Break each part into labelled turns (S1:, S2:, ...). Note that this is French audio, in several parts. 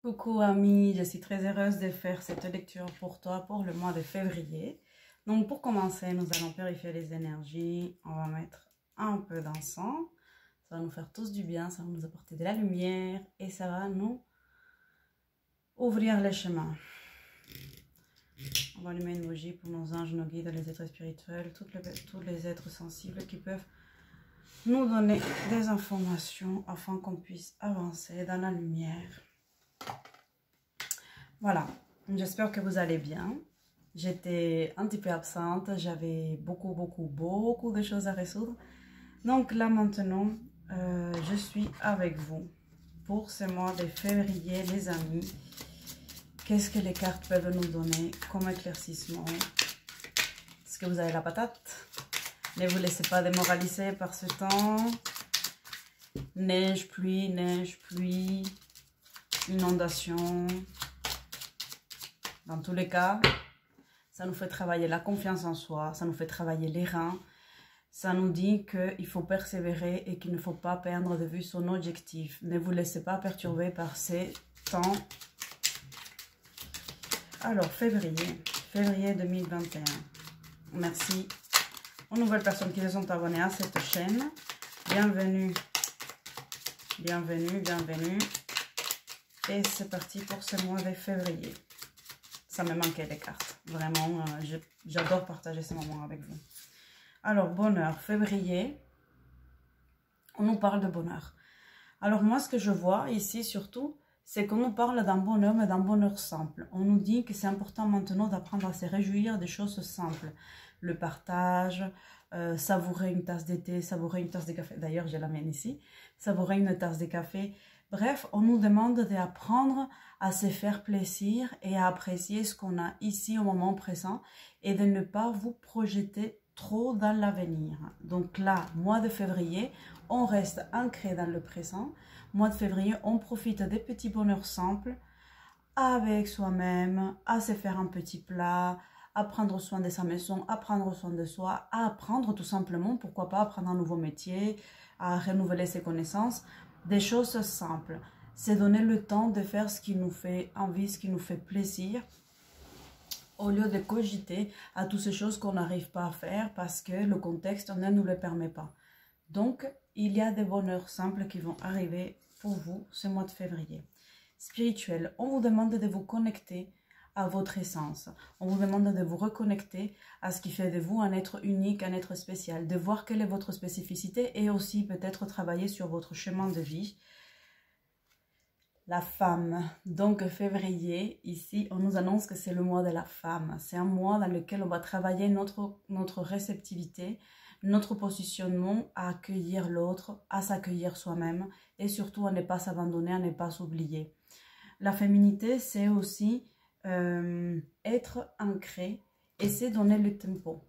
S1: Coucou amis, je suis très heureuse de faire cette lecture pour toi pour le mois de février. Donc pour commencer, nous allons purifier les énergies. On va mettre un peu d'encens. Ça va nous faire tous du bien, ça va nous apporter de la lumière et ça va nous ouvrir les chemins. On va allumer une bougie pour nos anges, nos guides, les êtres spirituels, tous les êtres sensibles qui peuvent nous donner des informations afin qu'on puisse avancer dans la lumière. Voilà, j'espère que vous allez bien. J'étais un petit peu absente, j'avais beaucoup de choses à résoudre. Donc là maintenant, je suis avec vous pour ce mois de février, les amis. Qu'est-ce que les cartes peuvent nous donner comme éclaircissement? Est-ce que vous avez la patate? Ne vous laissez pas démoraliser par ce temps. Neige, pluie, inondation. Dans tous les cas, ça nous fait travailler la confiance en soi, ça nous fait travailler les reins. Ça nous dit qu'il faut persévérer et qu'il ne faut pas perdre de vue son objectif. Ne vous laissez pas perturber par ces temps. Alors, février 2021. Merci aux nouvelles personnes qui se sont abonnées à cette chaîne. Bienvenue. Et c'est parti pour ce mois de février. Ça me manquait les cartes. Vraiment, j'adore partager ces moments avec vous. Alors, bonheur, février. On nous parle de bonheur. Alors, moi, ce que je vois ici, surtout, c'est qu'on nous parle d'un bonheur, mais d'un bonheur simple. On nous dit que c'est important maintenant d'apprendre à se réjouir des choses simples. Le partage, savourer une tasse de thé, savourer une tasse de café. D'ailleurs, j'ai la mienne ici. Savourer une tasse de café. Bref, on nous demande d'apprendre à se faire plaisir et à apprécier ce qu'on a ici au moment présent et de ne pas vous projeter trop dans l'avenir. Donc là, mois de février, on reste ancré dans le présent. Mois de février, on profite des petits bonheurs simples avec soi-même, à se faire un petit plat, à prendre soin de sa maison, à prendre soin de soi, à apprendre tout simplement, pourquoi pas apprendre un nouveau métier, à renouveler ses connaissances. Des choses simples, c'est donner le temps de faire ce qui nous fait envie, ce qui nous fait plaisir, au lieu de cogiter à toutes ces choses qu'on n'arrive pas à faire parce que le contexte ne nous le permet pas. Donc, il y a des bonheurs simples qui vont arriver pour vous ce mois de février. Spirituel, on vous demande de vous connecter à votre essence. On vous demande de vous reconnecter à ce qui fait de vous un être unique, un être spécial, de voir quelle est votre spécificité et aussi peut-être travailler sur votre chemin de vie. La femme, donc février, ici on nous annonce que c'est le mois de la femme. C'est un mois dans lequel on va travailler notre réceptivité, notre positionnement à accueillir l'autre, à s'accueillir soi-même et surtout à ne pas s'abandonner, à ne pas s'oublier. La féminité, c'est aussi être ancré et c'est donner le tempo.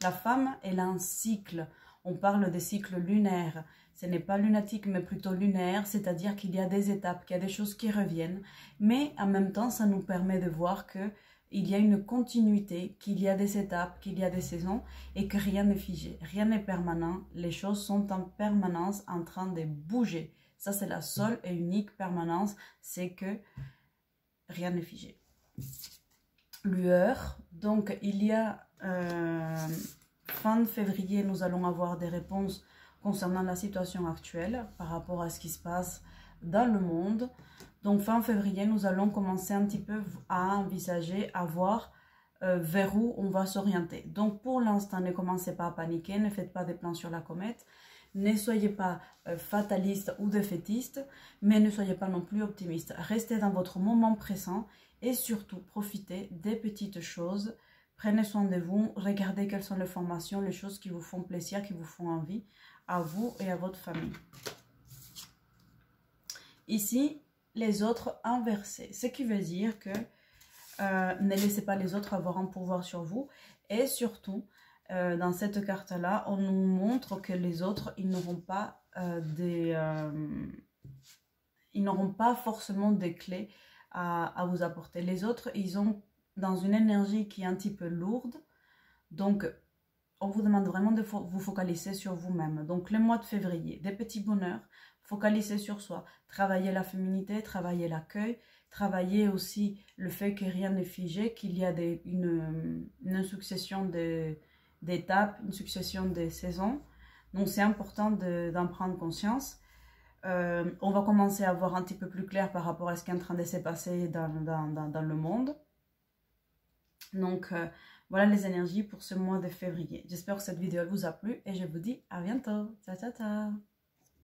S1: La femme, elle a un cycle. On parle des cycles lunaires. Ce n'est pas lunatique, mais plutôt lunaire, c'est-à-dire qu'il y a des étapes, qu'il y a des choses qui reviennent. Mais en même temps, ça nous permet de voir qu'il y a une continuité, qu'il y a des étapes, qu'il y a des saisons et que rien n'est figé, rien n'est permanent. Les choses sont en permanence en train de bouger. Ça, c'est la seule et unique permanence, c'est que rien n'est figé. Lueur, donc il y a fin de février, nous allons avoir des réponses concernant la situation actuelle par rapport à ce qui se passe dans le monde. Donc fin février, nous allons commencer un petit peu à envisager, à voir vers où on va s'orienter. Donc pour l'instant, ne commencez pas à paniquer, ne faites pas des plans sur la comète, ne soyez pas fataliste ou défaitiste, mais ne soyez pas non plus optimiste. Restez dans votre moment présent et surtout profitez des petites choses. Prenez soin de vous, regardez quelles sont les formations, les choses qui vous font plaisir, qui vous font envie, à vous et à votre famille. Ici, les autres inversés, ce qui veut dire que ne laissez pas les autres avoir un pouvoir sur vous. Et surtout, dans cette carte-là, on nous montre que les autres, ils n'auront pas forcément des clés à vous apporter. Les autres, ils ont dans une énergie qui est un petit peu lourde. Donc, on vous demande vraiment de vous focaliser sur vous-même. Donc, le mois de février, des petits bonheurs. focaliser sur soi, travailler la féminité, travailler l'accueil, travailler aussi le fait que rien n'est figé, qu'il y a une succession d'étapes, une succession de saisons. Donc c'est important d'en prendre conscience. On va commencer à voir un petit peu plus clair par rapport à ce qui est en train de se passer dans le monde. Donc voilà les énergies pour ce mois de février. J'espère que cette vidéo vous a plu et je vous dis à bientôt. Ciao, ciao, ciao.